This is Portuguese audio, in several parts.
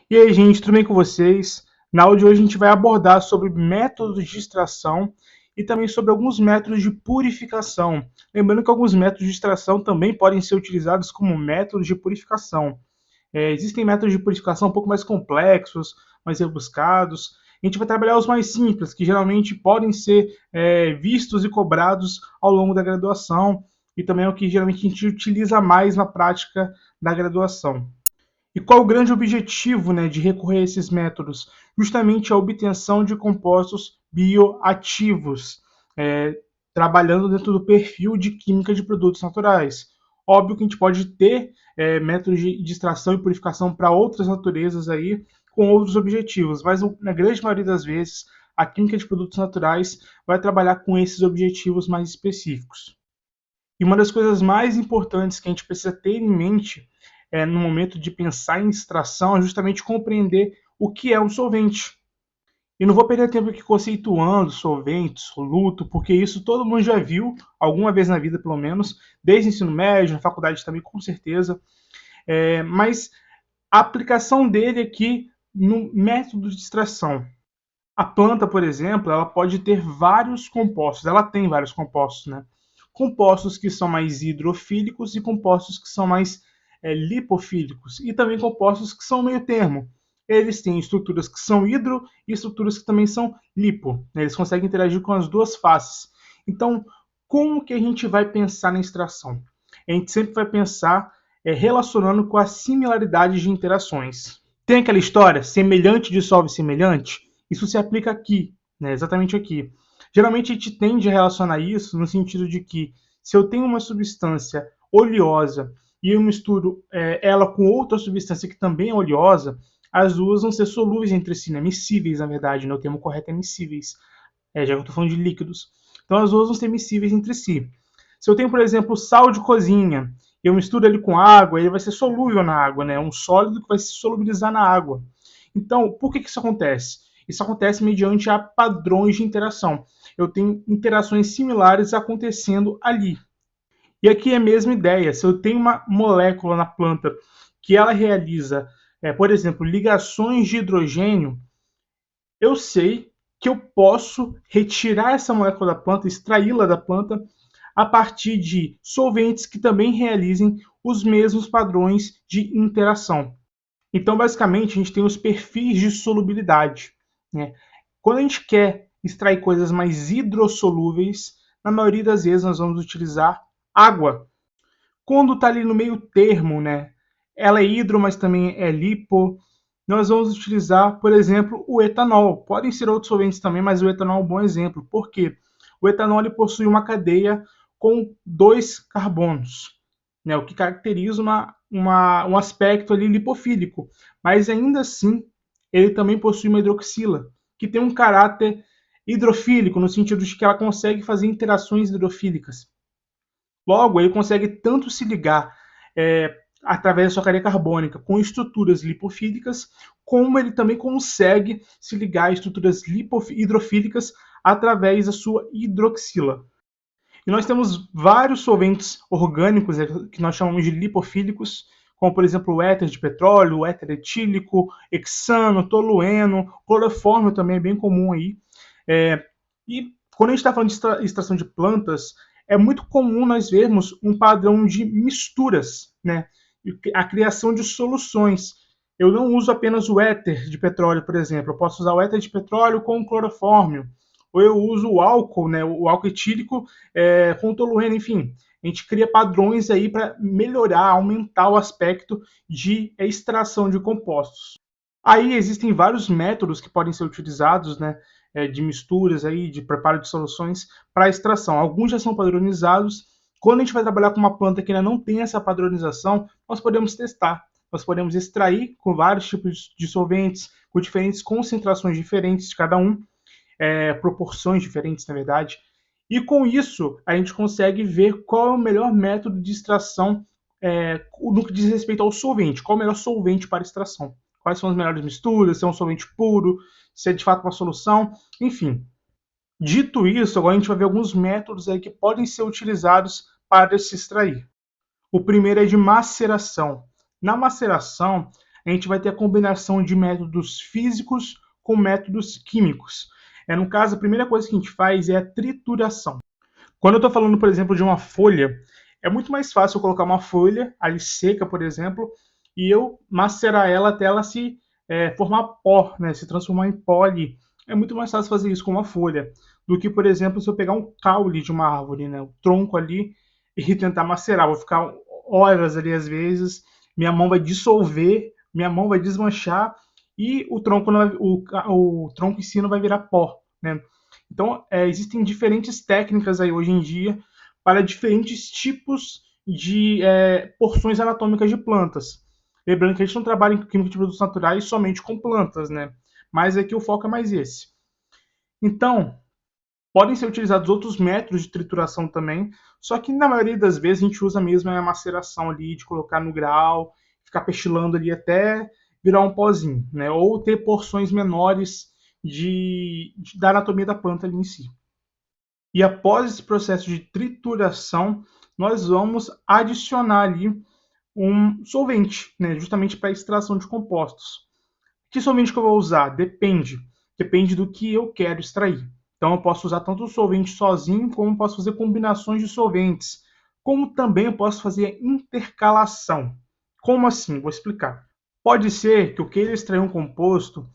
E aí, gente, tudo bem com vocês? Na aula de hoje a gente vai abordar sobre métodos de extração e também sobre alguns métodos de purificação. Lembrando que alguns métodos de extração também podem ser utilizados como métodos de purificação. Existem métodos de purificação um pouco mais complexos, mais rebuscados. A gente vai trabalhar os mais simples, que geralmente podem ser vistos e cobrados ao longo da graduação, e também é o que geralmente a gente utiliza mais na prática da graduação. E qual o grande objetivo, né, de recorrer a esses métodos? Justamente a obtenção de compostos bioativos, trabalhando dentro do perfil de química de produtos naturais. Óbvio que a gente pode ter métodos de extração e purificação para outras naturezas aí, com outros objetivos, mas na grande maioria das vezes a química de produtos naturais vai trabalhar com esses objetivos mais específicos. E uma das coisas mais importantes que a gente precisa ter em mente no momento de pensar em extração é justamente compreender o que é um solvente. E não vou perder tempo aqui conceituando solvente, soluto, porque isso todo mundo já viu, alguma vez na vida pelo menos, desde o ensino médio, na faculdade também com certeza. Mas a aplicação dele aqui no método de extração. A planta, por exemplo, ela pode ter vários compostos, ela tem vários compostos, né? Compostos que são mais hidrofílicos e compostos que são mais lipofílicos, e também compostos que são meio termo. Eles têm estruturas que são hidro e estruturas que também são lipo, né? Eles conseguem interagir com as duas faces. Então, como que a gente vai pensar na extração? A gente sempre vai pensar relacionando com as similaridades de interações. Tem aquela história, semelhante dissolve semelhante? Isso se aplica aqui, né? Exatamente aqui. Geralmente a gente tende a relacionar isso no sentido de que se eu tenho uma substância oleosa e eu misturo ela com outra substância que também é oleosa, as duas vão ser solúveis entre si, né? Miscíveis, na verdade, né? O termo correto é miscíveis, já que eu estou falando de líquidos. Então as duas vão ser miscíveis entre si. Se eu tenho, por exemplo, sal de cozinha, eu misturo ele com água, ele vai ser solúvel na água, né? Um sólido que vai se solubilizar na água. Então, por que isso acontece? Isso acontece mediante a padrões de interação. Eu tenho interações similares acontecendo ali. E aqui é a mesma ideia. Se eu tenho uma molécula na planta que ela realiza, por exemplo, ligações de hidrogênio, eu sei que eu posso retirar essa molécula da planta, extraí-la da planta, a partir de solventes que também realizem os mesmos padrões de interação. Então, basicamente, a gente tem os perfis de solubilidade, né? Quando a gente quer extrair coisas mais hidrossolúveis, na maioria das vezes nós vamos utilizar água. Quando está ali no meio termo, né? Ela é hidro, mas também é lipo. Nós vamos utilizar, por exemplo, o etanol. Podem ser outros solventes também, mas o etanol é um bom exemplo. Por quê? O etanol ele possui uma cadeia com dois carbonos, né? O que caracteriza um aspecto ali lipofílico. Mas ainda assim, ele também possui uma hidroxila, que tem um caráter hidrofílico, no sentido de que ela consegue fazer interações hidrofílicas. Logo, ele consegue tanto se ligar através da sua cadeia carbônica com estruturas lipofílicas, como ele também consegue se ligar a estruturas hidrofílicas através da sua hidroxila. E nós temos vários solventes orgânicos que nós chamamos de lipofílicos, como por exemplo o éter de petróleo, o éter etílico, hexano, tolueno, clorofórmio também é bem comum aí. E quando a gente está falando de extração de plantas, é muito comum nós vermos um padrão de misturas, né? A criação de soluções. Eu não uso apenas o éter de petróleo, por exemplo. Eu posso usar o éter de petróleo com o clorofórmio. Ou eu uso o álcool, né? O álcool etílico com o tolueno, enfim. A gente cria padrões aí para melhorar, aumentar o aspecto de extração de compostos. Aí existem vários métodos que podem ser utilizados, né, de misturas aí, de preparo de soluções para extração. Alguns já são padronizados. Quando a gente vai trabalhar com uma planta que ainda não tem essa padronização, nós podemos testar. Nós podemos extrair com vários tipos de solventes, com diferentes concentrações diferentes de cada um, proporções diferentes, na verdade. E com isso, a gente consegue ver qual é o melhor método de extração no que diz respeito ao solvente. Qual é o melhor solvente para extração? Quais são as melhores misturas? Se é um solvente puro? Se é de fato uma solução? Enfim. Dito isso, agora a gente vai ver alguns métodos aí que podem ser utilizados para se extrair. O primeiro é de maceração. Na maceração, a gente vai ter a combinação de métodos físicos com métodos químicos. No caso, a primeira coisa que a gente faz é a trituração. Quando eu estou falando, por exemplo, de uma folha, é muito mais fácil eu colocar uma folha ali seca, por exemplo, e eu macerar ela até ela se formar pó, né, se transformar em pó ali. É muito mais fácil fazer isso com uma folha do que, por exemplo, se eu pegar um caule de uma árvore, né, o tronco ali, e tentar macerar. Vou ficar horas ali às vezes, minha mão vai dissolver, minha mão vai desmanchar e o tronco, não vai, o tronco em si não vai virar pó, né? Então, existem diferentes técnicas aí hoje em dia para diferentes tipos de porções anatômicas de plantas. Lembrando que a gente não trabalha em química de produtos naturais somente com plantas, né? Mas aqui o foco é mais esse. Então, podem ser utilizados outros métodos de trituração também, só que na maioria das vezes a gente usa mesmo a maceração ali, de colocar no grau, ficar pestilando ali até virar um pozinho, né? Ou ter porções menores da anatomia da planta ali em si. E após esse processo de trituração, nós vamos adicionar ali um solvente, né? Justamente para extração de compostos. Que solvente que eu vou usar? Depende. Depende do que eu quero extrair. Então eu posso usar tanto o solvente sozinho, como posso fazer combinações de solventes. Como também eu posso fazer intercalação. Como assim? Vou explicar. Pode ser que eu queira extrair um composto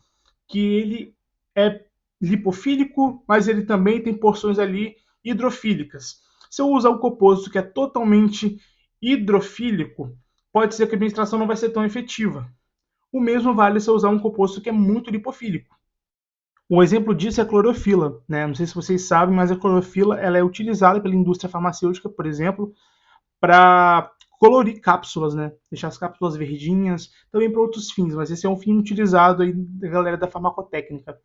que ele é lipofílico, mas ele também tem porções ali hidrofílicas. Se eu usar um composto que é totalmente hidrofílico, pode ser que a minha extração não vai ser tão efetiva. O mesmo vale se eu usar um composto que é muito lipofílico. Um exemplo disso é a clorofila, né? Não sei se vocês sabem, mas a clorofila ela é utilizada pela indústria farmacêutica, por exemplo, para colorir cápsulas, né? Deixar as cápsulas verdinhas, também para outros fins, mas esse é um fim utilizado aí da galera da farmacotécnica.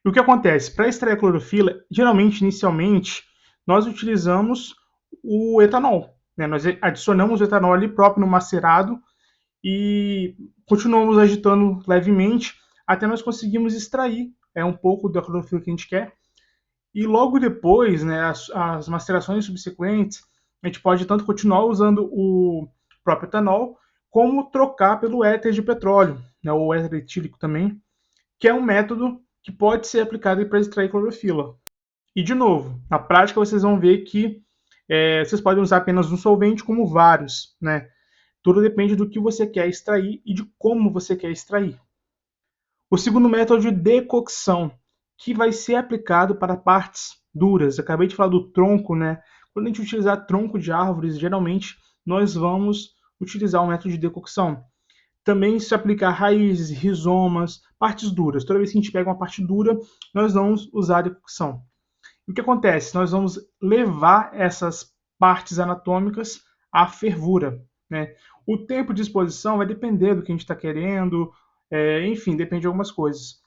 E o que acontece? Para extrair a clorofila, geralmente, inicialmente, nós utilizamos o etanol, né? Nós adicionamos o etanol ali próprio no macerado e continuamos agitando levemente até nós conseguirmos extrair um pouco da clorofila que a gente quer. E logo depois, né, as macerações subsequentes, a gente pode tanto continuar usando o próprio etanol, como trocar pelo éter de petróleo, né, ou éter etílico também, que é um método que pode ser aplicado para extrair clorofila. E, de novo, na prática vocês vão ver que vocês podem usar apenas um solvente como vários, né? Tudo depende do que você quer extrair e de como você quer extrair. O segundo método é de decocção, que vai ser aplicado para partes duras. Eu acabei de falar do tronco, né? Quando a gente utilizar tronco de árvores, geralmente nós vamos utilizar o método de decocção. Também se aplica a raízes, rizomas, partes duras. Toda vez que a gente pega uma parte dura, nós vamos usar a decocção. E o que acontece? Nós vamos levar essas partes anatômicas à fervura, né? O tempo de exposição vai depender do que a gente está querendo, enfim, depende de algumas coisas.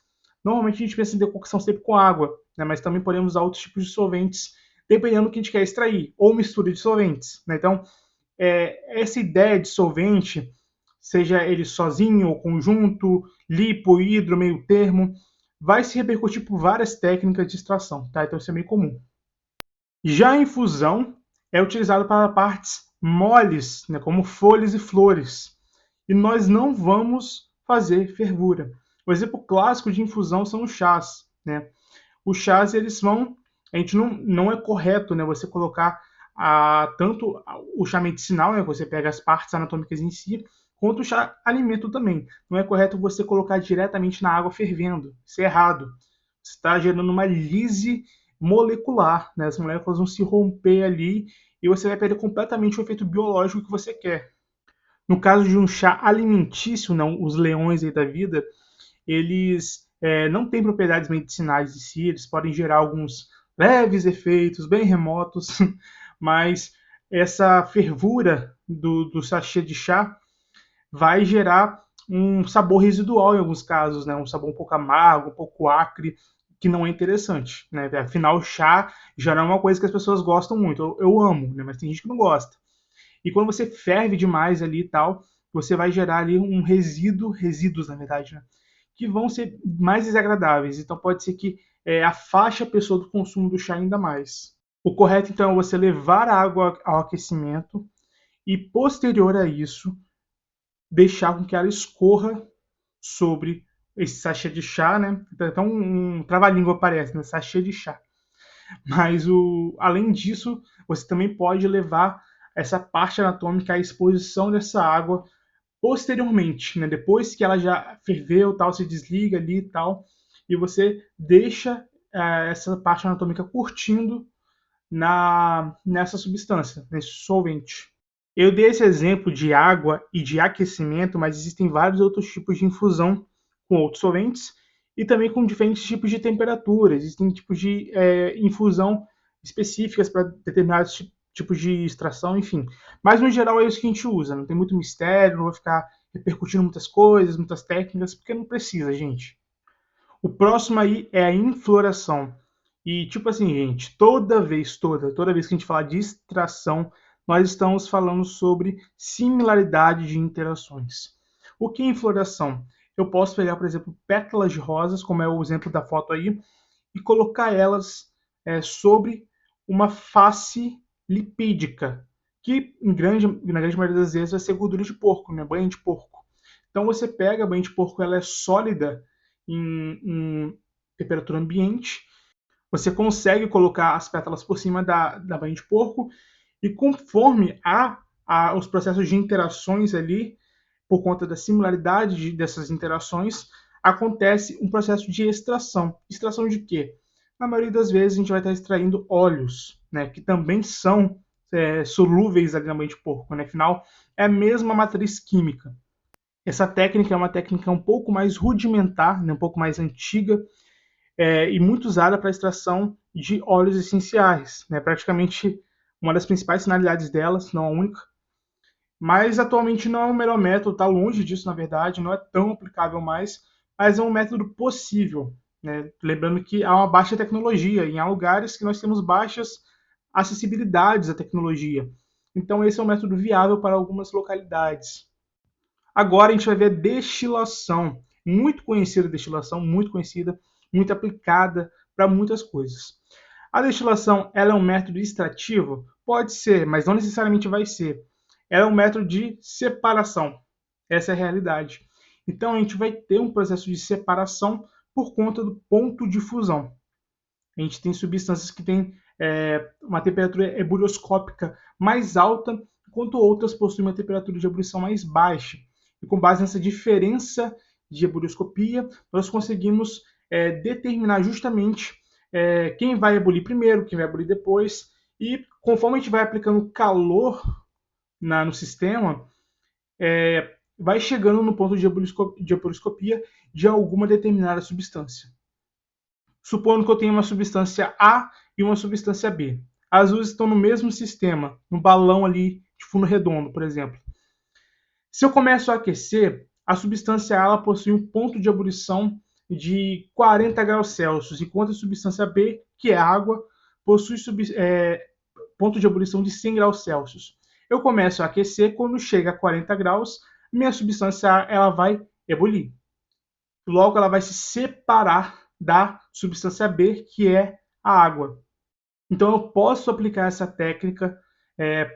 Normalmente a gente pensa em decocção sempre com água, né? Mas também podemos usar outros tipos de solventes, dependendo do que a gente quer extrair, ou mistura de solventes, né? Então, essa ideia de solvente, seja ele sozinho ou conjunto, lipo, hidro, meio termo, vai se repercutir por várias técnicas de extração, tá? Então isso é meio comum. Já a infusão é utilizado para partes moles, né, como folhas e flores. E nós não vamos fazer fervura. O exemplo clássico de infusão são os chás, né? Os chás, eles vão... A gente não é correto, né, você colocar tanto o chá medicinal, né, você pega as partes anatômicas em si, quanto o chá alimento também. Não é correto você colocar diretamente na água fervendo. Isso é errado. Você está gerando uma lise molecular, né? As moléculas vão se romper ali e você vai perder completamente o efeito biológico que você quer. No caso de um chá alimentício, não, os leões aí da vida, eles não têm propriedades medicinais em si, eles podem gerar alguns leves efeitos, bem remotos, mas essa fervura do sachê de chá vai gerar um sabor residual em alguns casos, né? Um sabor um pouco amargo, um pouco acre, que não é interessante, né? Afinal, o chá já não é uma coisa que as pessoas gostam muito. Eu amo, né? Mas tem gente que não gosta. E quando você ferve demais ali e tal, você vai gerar ali um resíduos na verdade, né? Que vão ser mais desagradáveis. Então pode ser que afaste a pessoa do consumo do chá ainda mais. O correto então é você levar a água ao aquecimento e posterior a isso deixar com que ela escorra sobre esse sachê de chá, né? Então um trava-língua aparece, né? Sachê de chá. Mas além disso, você também pode levar essa parte anatômica à exposição dessa água posteriormente, né? Depois que ela já ferveu, tal, se desliga ali e tal, e você deixa essa parte anatômica curtindo nessa substância, nesse solvente. Eu dei esse exemplo de água e de aquecimento, mas existem vários outros tipos de infusão com outros solventes e também com diferentes tipos de temperatura. Existem tipos de infusão específicas para determinados tipos de extração, enfim. Mas no geral é isso que a gente usa, não tem muito mistério, não vai ficar repercutindo muitas coisas, muitas técnicas, porque não precisa, gente. O próximo aí é a infloração. E tipo assim, gente, toda vez que a gente falar de extração, nós estamos falando sobre similaridade de interações. O que é infloração? Eu posso pegar, por exemplo, pétalas de rosas, como é o exemplo da foto aí, e colocar elas sobre uma face lipídica, que na grande maioria das vezes vai ser gordura de porco, né? Banha de porco. Então você pega a banha de porco, ela é sólida em temperatura ambiente, você consegue colocar as pétalas por cima da banha de porco e conforme os processos de interações ali, por conta da similaridade dessas interações, acontece um processo de extração. Extração de quê? Na maioria das vezes a gente vai estar extraindo óleos, né, que também são solúveis ali na banha de porco, né? Afinal, é a mesma matriz química. Essa técnica é uma técnica um pouco mais rudimentar, né, um pouco mais antiga, e muito usada para a extração de óleos essenciais. Né? Praticamente uma das principais finalidades delas, não a única. Mas atualmente não é o melhor método, está longe disso, na verdade, não é tão aplicável mais, mas é um método possível. Né? Lembrando que há uma baixa tecnologia, e há lugares que nós temos baixas acessibilidades à tecnologia. Então, esse é um método viável para algumas localidades. Agora a gente vai ver a destilação, muito conhecida destilação, muito conhecida, muito aplicada para muitas coisas. A destilação, ela é um método extrativo? Pode ser, mas não necessariamente vai ser. Ela é um método de separação. Essa é a realidade. Então a gente vai ter um processo de separação por conta do ponto de fusão. A gente tem substâncias que têm uma temperatura ebullioscópica mais alta, enquanto outras possuem uma temperatura de ebulição mais baixa. E com base nessa diferença de ebullioscopia, nós conseguimos determinar justamente quem vai ebulir primeiro, quem vai ebulir depois. E conforme a gente vai aplicando calor no sistema, vai chegando no ponto de ebullioscopia de alguma determinada substância. Supondo que eu tenha uma substância A e uma substância B. As duas estão no mesmo sistema, no balão ali de fundo redondo, por exemplo. Se eu começo a aquecer, a substância A ela possui um ponto de ebulição de 40 graus Celsius, enquanto a substância B, que é água, possui ponto de ebulição de 100 graus Celsius. Eu começo a aquecer, quando chega a 40 graus, minha substância A ela vai ebulir. Logo, ela vai se separar da substância B, que é a água. Então, eu posso aplicar essa técnica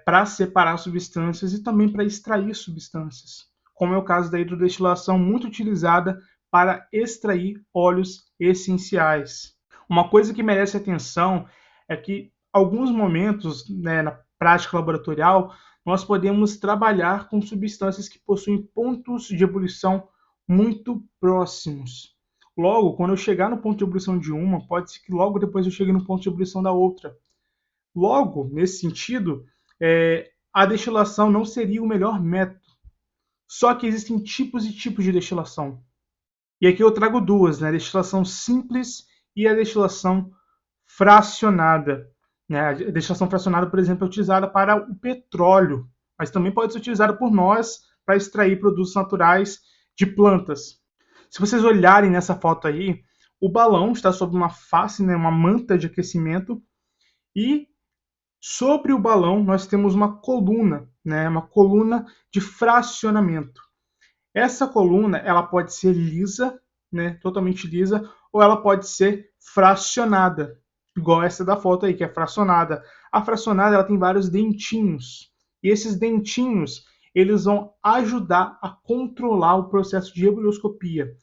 para separar substâncias e também para extrair substâncias, como é o caso da hidrodestilação, muito utilizada para extrair óleos essenciais. Uma coisa que merece atenção é que, alguns momentos, né, na prática laboratorial, nós podemos trabalhar com substâncias que possuem pontos de ebulição muito próximos. Logo, quando eu chegar no ponto de ebulição de uma, pode ser que logo depois eu chegue no ponto de ebulição da outra. Logo, nesse sentido, a destilação não seria o melhor método. Só que existem tipos e tipos de destilação. E aqui eu trago duas, né? A destilação simples e a destilação fracionada. Né? A destilação fracionada, por exemplo, é utilizada para o petróleo, mas também pode ser utilizada por nós para extrair produtos naturais de plantas. Se vocês olharem nessa foto aí, o balão está sobre uma face, né, uma manta de aquecimento, e sobre o balão nós temos uma coluna, né, uma coluna de fracionamento. Essa coluna ela pode ser lisa, né, totalmente lisa, ou ela pode ser fracionada, igual essa da foto aí, que é fracionada. A fracionada ela tem vários dentinhos, e esses dentinhos eles vão ajudar a controlar o processo de ebullioscopia.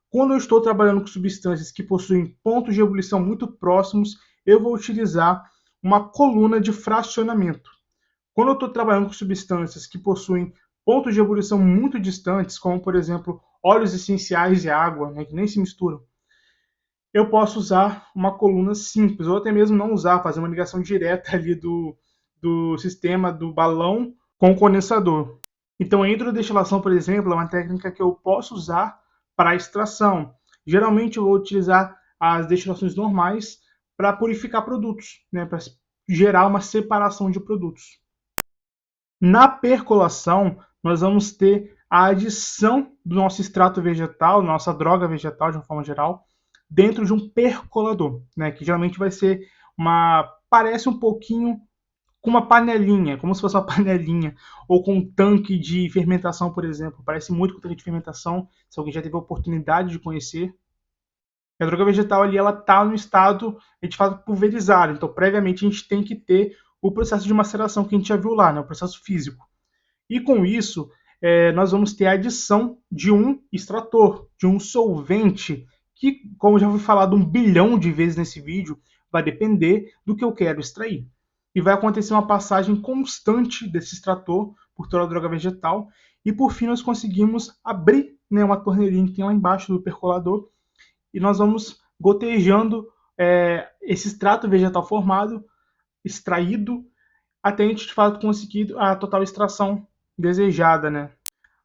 Quando eu estou trabalhando com substâncias que possuem pontos de ebulição muito próximos, eu vou utilizar uma coluna de fracionamento. Quando eu estou trabalhando com substâncias que possuem pontos de ebulição muito distantes, como por exemplo óleos essenciais e água, né, que nem se misturam, eu posso usar uma coluna simples, ou até mesmo não usar, fazer uma ligação direta ali do sistema do balão com o condensador. Então, a hidrodestilação, por exemplo, é uma técnica que eu posso usar para extração. Geralmente, eu vou utilizar as destilações normais para purificar produtos, né, para gerar uma separação de produtos. Na percolação, nós vamos ter a adição do nosso extrato vegetal, nossa droga vegetal, de uma forma geral, dentro de um percolador, né, que geralmente vai ser parece um pouquinho com uma panelinha, como se fosse uma panelinha, ou com um tanque de fermentação, por exemplo. Parece muito com um tanque de fermentação, se alguém já teve a oportunidade de conhecer. A droga vegetal ali, ela está no estado, de fato, pulverizado. Então, previamente, a gente tem que ter o processo de maceração que a gente já viu lá, né, o processo físico. E com isso, nós vamos ter a adição de um extrator, de um solvente, que, como já foi falado 1 bilhão de vezes nesse vídeo, vai depender do que eu quero extrair. E vai acontecer uma passagem constante desse extrator por toda a droga vegetal. E por fim nós conseguimos abrir, né, uma torneirinha que tem lá embaixo do percolador. E nós vamos gotejando esse extrato vegetal formado, extraído, até a gente de fato conseguir a total extração desejada, né?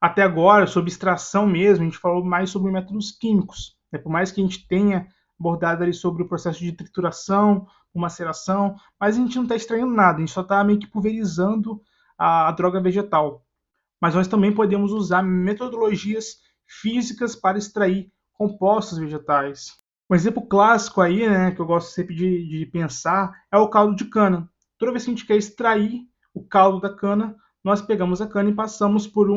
Até agora, sobre extração mesmo, a gente falou mais sobre métodos químicos, né? Por mais que a gente tenha abordado ali sobre o processo de trituração, maceração, mas a gente não está extraindo nada, a gente só está meio que pulverizando a droga vegetal. Mas nós também podemos usar metodologias físicas para extrair compostos vegetais. Um exemplo clássico aí, né, que eu gosto sempre de pensar, é o caldo de cana. Toda vez que a gente quer extrair o caldo da cana, nós pegamos a cana e passamos por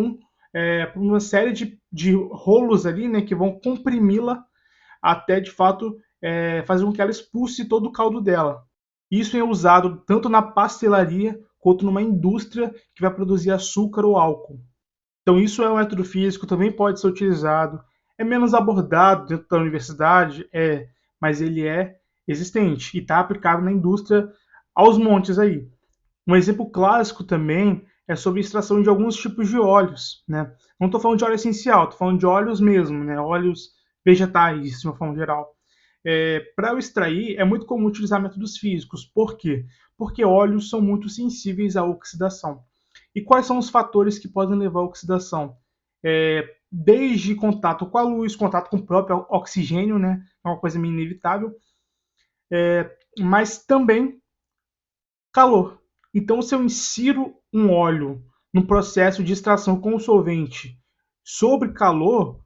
uma série de rolos ali, né, que vão comprimi-la até de fato fazer com que ela expulse todo o caldo dela. Isso é usado tanto na pastelaria quanto numa indústria que vai produzir açúcar ou álcool. Então isso é um método físico, também pode ser utilizado. É menos abordado dentro da universidade, mas ele é existente e está aplicável na indústria aos montes aí. Um exemplo clássico também é sobre a extração de alguns tipos de óleos, né? Não estou falando de óleo essencial, estou falando de óleos mesmo, né? Óleos vegetais, de uma forma geral. Para eu extrair, é muito comum utilizar métodos físicos. Por quê? Porque óleos são muito sensíveis à oxidação. E quais são os fatores que podem levar à oxidação? Desde contato com a luz, contato com o próprio oxigênio, né? É uma coisa meio inevitável. Mas também calor. Então, se eu insiro um óleo no processo de extração com o solvente sobre calor,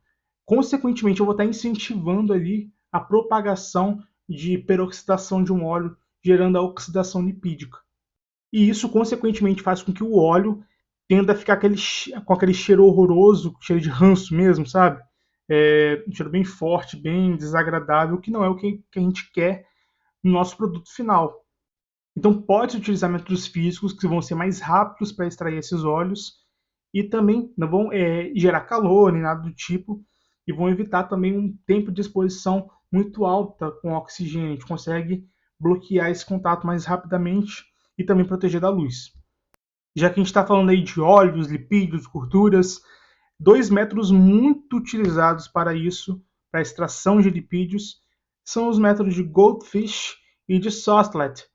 consequentemente eu vou estar incentivando ali a propagação de peroxidação de um óleo, gerando a oxidação lipídica. E isso, consequentemente, faz com que o óleo tenda a ficar com aquele cheiro horroroso, cheiro de ranço mesmo, sabe? Um cheiro bem forte, bem desagradável, que não é o que a gente quer no nosso produto final. Então, pode-se utilizar métodos físicos que vão ser mais rápidos para extrair esses óleos e também não vão gerar calor nem nada do tipo e vão evitar também um tempo de exposição muito alta com oxigênio. A gente consegue bloquear esse contato mais rapidamente e também proteger da luz. Já que a gente está falando aí de óleos, lipídios, gorduras, 2 métodos muito utilizados para isso, para a extração de lipídios, são os métodos de Goldfish e de Soslet.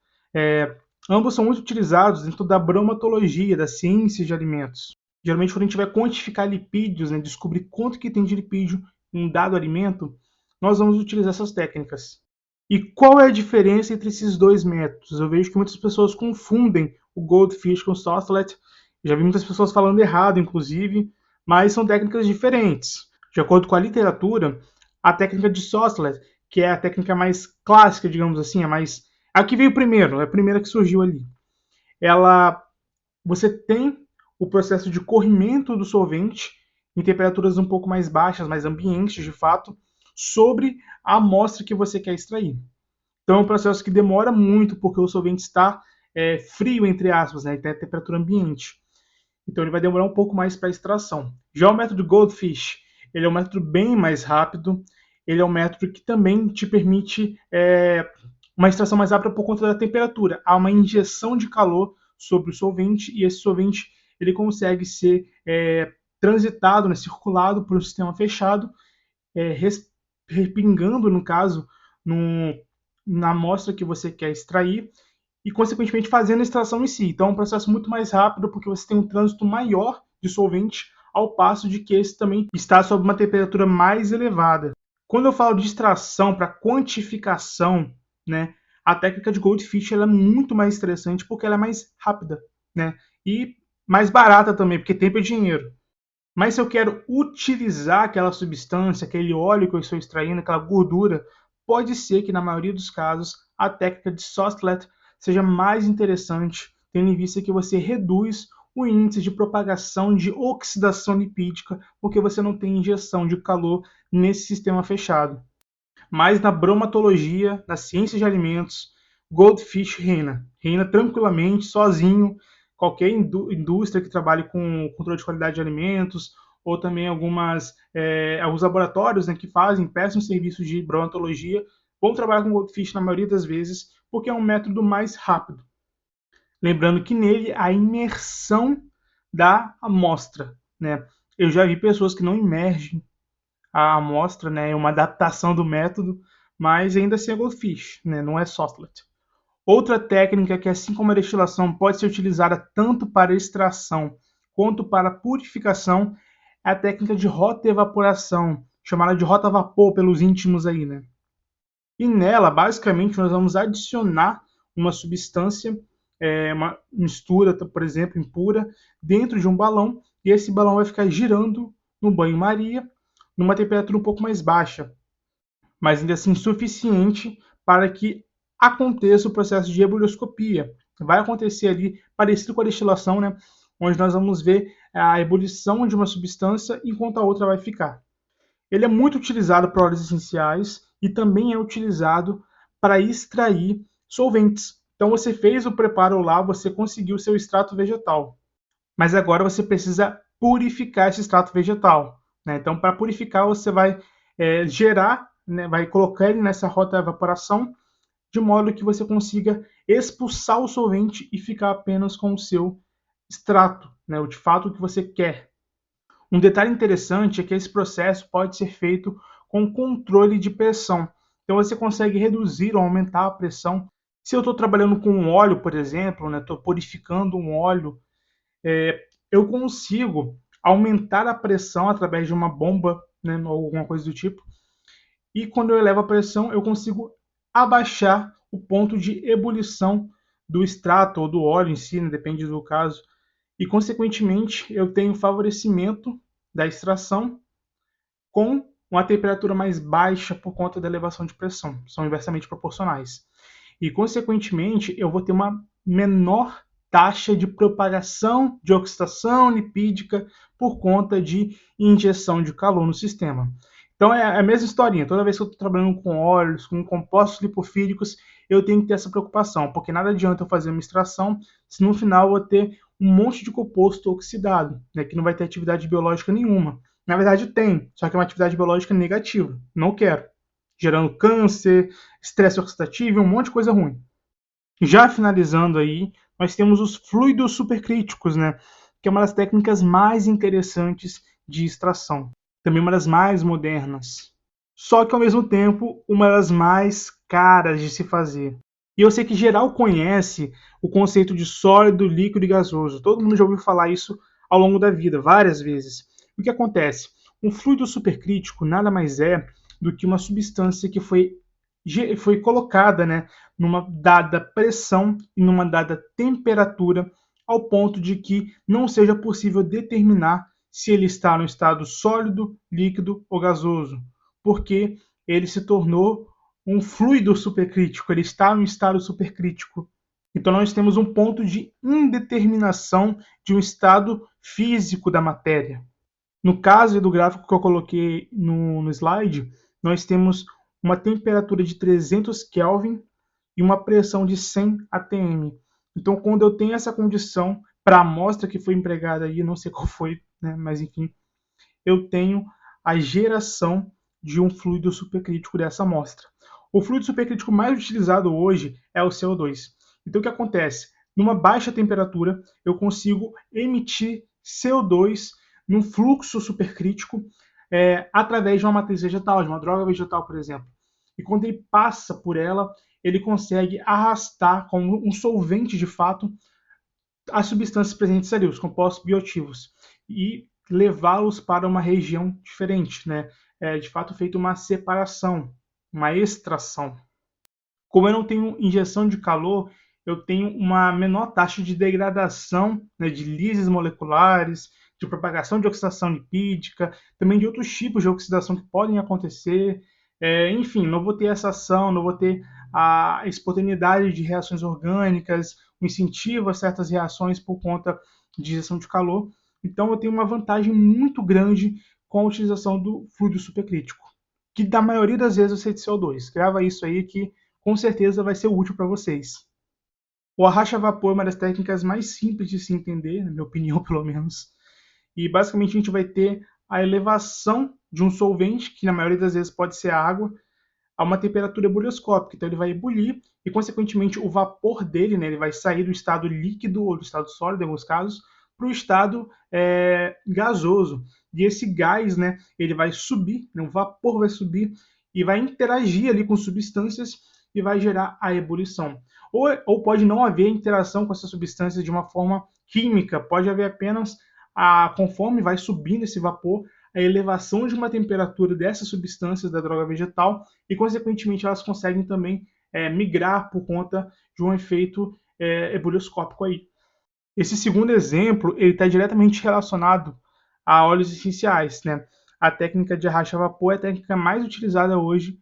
Ambos são muito utilizados dentro da bromatologia, da ciência de alimentos. Geralmente, quando a gente vai quantificar lipídios, né, descobrir quanto que tem de lipídio em um dado alimento, nós vamos utilizar essas técnicas. E qual é a diferença entre esses 2 métodos? Eu vejo que muitas pessoas confundem o Goldfish com o Soslet. Já vi muitas pessoas falando errado, inclusive, mas são técnicas diferentes. De acordo com a literatura, a técnica de Soslet, que é a técnica mais clássica, digamos assim, a que veio primeiro, é a primeira que surgiu ali. Você tem o processo de corrimento do solvente em temperaturas um pouco mais baixas, mais ambientes, de fato, sobre a amostra que você quer extrair. Então é um processo que demora muito, porque o solvente está frio, entre aspas, né? Tem a temperatura ambiente. então ele vai demorar um pouco mais para extração. Já o método Goldfish, ele é um método bem mais rápido, ele é um método que também te permite uma extração mais rápida por conta da temperatura. Há uma injeção de calor sobre o solvente e esse solvente ele consegue ser transitado, né, circulado por um sistema fechado, respingando, no caso, na amostra que você quer extrair e, consequentemente, fazendo a extração em si. Então, é um processo muito mais rápido porque você tem um trânsito maior de solvente, ao passo de que esse também está sob uma temperatura mais elevada. Quando eu falo de extração para quantificação, né, a técnica de Goldfish ela é muito mais interessante porque ela é mais rápida, né, e mais barata também, porque tempo é dinheiro. Mas se eu quero utilizar aquela substância, aquele óleo que eu estou extraindo, aquela gordura, pode ser que na maioria dos casos a técnica de Sostlet seja mais interessante, tendo em vista que você reduz o índice de propagação de oxidação lipídica, porque você não tem injeção de calor nesse sistema fechado. Mas na bromatologia, na ciência de alimentos, Goldfish reina tranquilamente, sozinho. Qualquer indústria que trabalhe com controle de qualidade de alimentos, ou também alguns laboratórios, né, que prestam serviço de bromatologia, vão trabalhar com Goldfish na maioria das vezes, porque é um método mais rápido. Lembrando que nele a imersão da amostra, né? Eu já vi pessoas que não imergem a amostra, né, uma adaptação do método, mas ainda assim é Goldfish, né, não é Sostlet. Outra técnica que, assim como a destilação, pode ser utilizada tanto para extração quanto para purificação é a técnica de rotaevaporação, chamada de rota-vapor pelos íntimos aí, né? E nela, basicamente, nós vamos adicionar uma substância, uma mistura, por exemplo, impura, dentro de um balão, e esse balão vai ficar girando no banho-maria, numa temperatura um pouco mais baixa, mas ainda assim suficiente para que aconteça o processo de ebulioscopia. Vai acontecer ali, parecido com a destilação, né? Onde nós vamos ver a ebulição de uma substância enquanto a outra vai ficar. Ele é muito utilizado para óleos essenciais e também é utilizado para extrair solventes. Então você fez o preparo lá, você conseguiu o seu extrato vegetal, mas agora você precisa purificar esse extrato vegetal, né? Então, para purificar, você vai gerar, né, vai colocar ele nessa rota de evaporação, de modo que você consiga expulsar o solvente e ficar apenas com o seu extrato, né, o de fato que você quer. Um detalhe interessante é que esse processo pode ser feito com controle de pressão. Então você consegue reduzir ou aumentar a pressão. Se eu estou trabalhando com um óleo, por exemplo, né, estou purificando um óleo, eu consigo aumentar a pressão através de uma bomba, né, ou alguma coisa do tipo. E quando eu elevo a pressão, eu consigo abaixar o ponto de ebulição do extrato ou do óleo em si, né, depende do caso. E, consequentemente, eu tenho favorecimento da extração com uma temperatura mais baixa por conta da elevação de pressão. São inversamente proporcionais. E, consequentemente, eu vou ter uma menor taxa de propagação de oxidação lipídica por conta de injeção de calor no sistema. Então é a mesma historinha. Toda vez que eu estou trabalhando com óleos, com compostos lipofílicos, eu tenho que ter essa preocupação, porque nada adianta eu fazer uma extração se no final eu vou ter um monte de composto oxidado, né, que não vai ter atividade biológica nenhuma. Na verdade tem, só que é uma atividade biológica negativa. Não quero. Gerando câncer, estresse oxidativo e um monte de coisa ruim. Já finalizando aí, nós temos os fluidos supercríticos, né? Que é uma das técnicas mais interessantes de extração. Também uma das mais modernas. Só que ao mesmo tempo, uma das mais caras de se fazer. E eu sei que geral conhece o conceito de sólido, líquido e gasoso. Todo mundo já ouviu falar isso ao longo da vida, várias vezes. O que acontece? Um fluido supercrítico nada mais é do que uma substância que foi colocada, né, numa dada pressão e numa dada temperatura, ao ponto de que não seja possível determinar se ele está no estado sólido, líquido ou gasoso, porque ele se tornou um fluido supercrítico, ele está no estado supercrítico. Então nós temos um ponto de indeterminação de um estado físico da matéria. No caso do gráfico que eu coloquei no slide, nós temos uma temperatura de 300 Kelvin e uma pressão de 100 atm. Então, quando eu tenho essa condição, para a amostra que foi empregada aí, não sei qual foi, né, mas enfim, eu tenho a geração de um fluido supercrítico dessa amostra. O fluido supercrítico mais utilizado hoje é o CO2. Então, o que acontece? Numa baixa temperatura, eu consigo emitir CO2 num fluxo supercrítico através de uma matriz vegetal, de uma droga vegetal, por exemplo. E quando ele passa por ela, ele consegue arrastar como um solvente de fato as substâncias presentes ali, os compostos bioativos, e levá-los para uma região diferente, né? De fato, feita uma separação, uma extração. Como eu não tenho injeção de calor, eu tenho uma menor taxa de degradação, né, de lises moleculares, de propagação de oxidação lipídica, também de outros tipos de oxidação que podem acontecer. Enfim, não vou ter essa ação, não vou ter a espontaneidade de reações orgânicas, o incentivo a certas reações por conta de injeção de calor. Então, eu tenho uma vantagem muito grande com a utilização do fluido supercrítico, que da maioria das vezes vai ser de CO2. Grava isso aí que com certeza vai ser útil para vocês. O arracha vapor é uma das técnicas mais simples de se entender, na minha opinião, pelo menos. E basicamente a gente vai ter a elevação de um solvente, que na maioria das vezes pode ser a água, a uma temperatura ebullioscópica. Então ele vai ebulir e, consequentemente, o vapor dele, né, ele vai sair do estado líquido ou do estado sólido, em alguns casos, para o estado gasoso. E esse gás, né, ele vai subir, né, o vapor vai subir e vai interagir ali com substâncias e vai gerar a ebulição. Ou pode não haver interação com essas substâncias de uma forma química, pode haver apenas, conforme vai subindo esse vapor, a elevação de uma temperatura dessas substâncias da droga vegetal e, consequentemente, elas conseguem também migrar por conta de um efeito ebullioscópico aí. Esse segundo exemplo ele está diretamente relacionado a óleos essenciais, né? A técnica de arracha vapor é a técnica mais utilizada hoje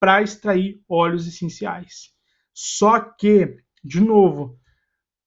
para extrair óleos essenciais. Só que, de novo,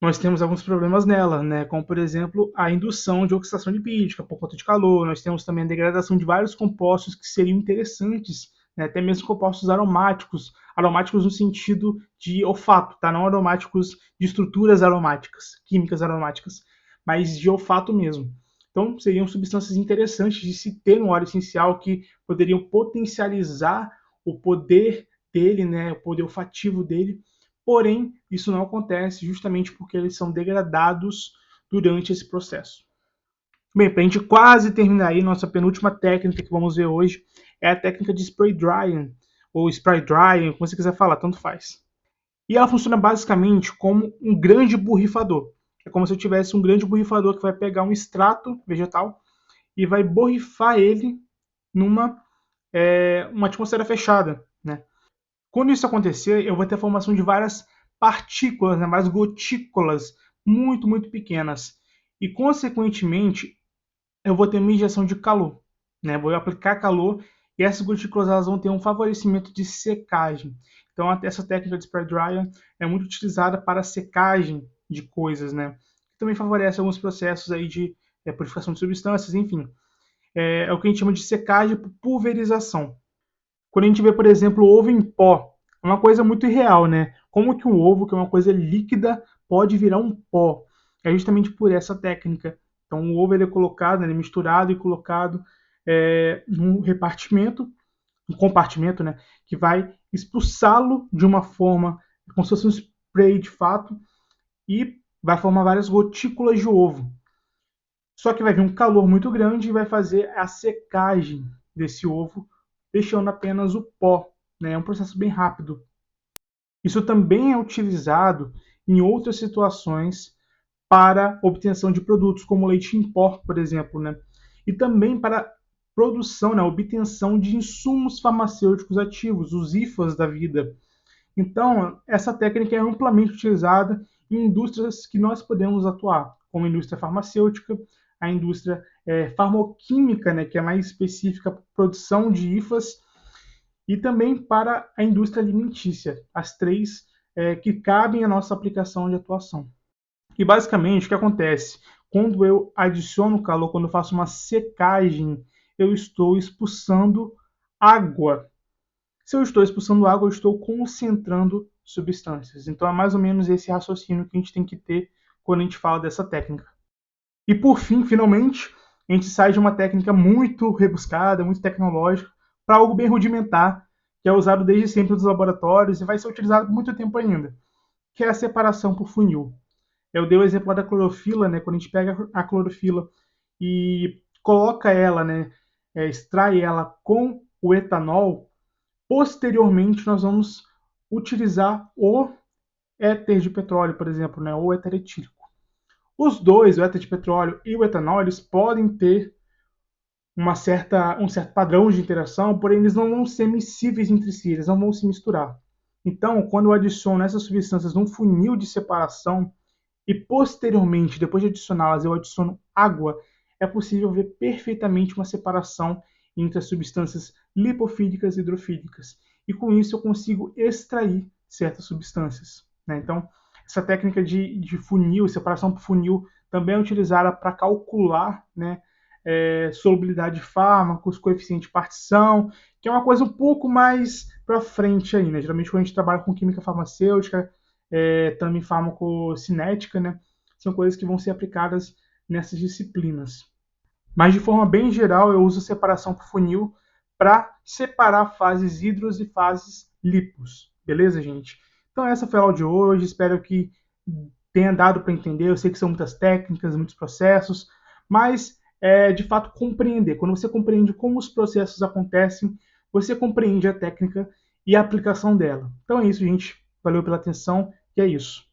nós temos alguns problemas nela, né? Como, por exemplo, a indução de oxidação lipídica por conta de calor. Nós temos também a degradação de vários compostos que seriam interessantes, né? Até mesmo compostos aromáticos, aromáticos no sentido de olfato, tá? Não aromáticos de estruturas aromáticas, químicas aromáticas, mas de olfato mesmo. Então, seriam substâncias interessantes de se ter no óleo essencial que poderiam potencializar o poder dele, né? O poder olfativo dele. Porém, isso não acontece justamente porque eles são degradados durante esse processo. Bem, para a gente quase terminar aí, nossa penúltima técnica que vamos ver hoje é a técnica de spray drying, ou spray drying, como você quiser falar, tanto faz. E ela funciona basicamente como um grande borrifador. É como se eu tivesse um grande borrifador que vai pegar um extrato vegetal e vai borrifar ele numa uma atmosfera fechada, né? Quando isso acontecer, eu vou ter a formação de várias partículas, né, várias gotículas muito, muito pequenas. E, consequentemente, eu vou ter uma injeção de calor. Né? Vou aplicar calor e essas gotículas elas vão ter um favorecimento de secagem. Então, essa técnica de spray dryer é muito utilizada para secagem de coisas. Né? Também favorece alguns processos aí de purificação de substâncias, enfim. É o que a gente chama de secagem por pulverização. Quando a gente vê, por exemplo, o ovo em pó, é uma coisa muito irreal, né? Como que um ovo, que é uma coisa líquida, pode virar um pó? É justamente por essa técnica. Então, o ovo ele é colocado, ele é misturado e colocado num repartimento, um compartimento, né? Que vai expulsá-lo de uma forma, como se fosse um spray de fato, e vai formar várias gotículas de ovo. Só que vai vir um calor muito grande e vai fazer a secagem desse ovo, deixando apenas o pó. Né? É um processo bem rápido. Isso também é utilizado em outras situações para obtenção de produtos, como leite em pó, por exemplo. Né? E também para produção, né? Obtenção de insumos farmacêuticos ativos, os IFAs da vida. Então, essa técnica é amplamente utilizada em indústrias que nós podemos atuar, como a indústria farmacêutica, a indústria farmoquímica, né, que é mais específica para a produção de IFAs, e também para a indústria alimentícia, as três que cabem à nossa aplicação de atuação. E basicamente o que acontece? Quando eu adiciono calor, quando eu faço uma secagem, eu estou expulsando água. Se eu estou expulsando água, eu estou concentrando substâncias. Então é mais ou menos esse raciocínio que a gente tem que ter quando a gente fala dessa técnica. E por fim, finalmente, a gente sai de uma técnica muito rebuscada, muito tecnológica, para algo bem rudimentar, que é usado desde sempre nos laboratórios e vai ser utilizado por muito tempo ainda, que é a separação por funil. Eu dei o exemplo da clorofila, né? Quando a gente pega a clorofila e coloca ela, né? Extrai ela com o etanol, posteriormente nós vamos utilizar o éter de petróleo, por exemplo, né? Ou éter etílico. Os dois, o éter de petróleo e o etanol, eles podem ter um certo padrão de interação, porém eles não vão ser miscíveis entre si, eles não vão se misturar. Então, quando eu adiciono essas substâncias num funil de separação e posteriormente, depois de adicioná-las, eu adiciono água, é possível ver perfeitamente uma separação entre as substâncias lipofílicas e hidrofílicas. E com isso eu consigo extrair certas substâncias, né? Então, essa técnica de funil, separação por funil, também é utilizada para calcular, né, solubilidade de fármacos, coeficiente de partição, que é uma coisa um pouco mais para frente aí, né? Geralmente quando a gente trabalha com química farmacêutica, também farmacocinética, né? São coisas que vão ser aplicadas nessas disciplinas. Mas de forma bem geral, eu uso separação por funil para separar fases hidros e fases lipos. Beleza, gente? Então essa foi a aula de hoje. Espero que tenha dado para entender. Eu sei que são muitas técnicas, muitos processos, mas de fato compreender. Quando você compreende como os processos acontecem, você compreende a técnica e a aplicação dela. Então é isso, gente. Valeu pela atenção e é isso.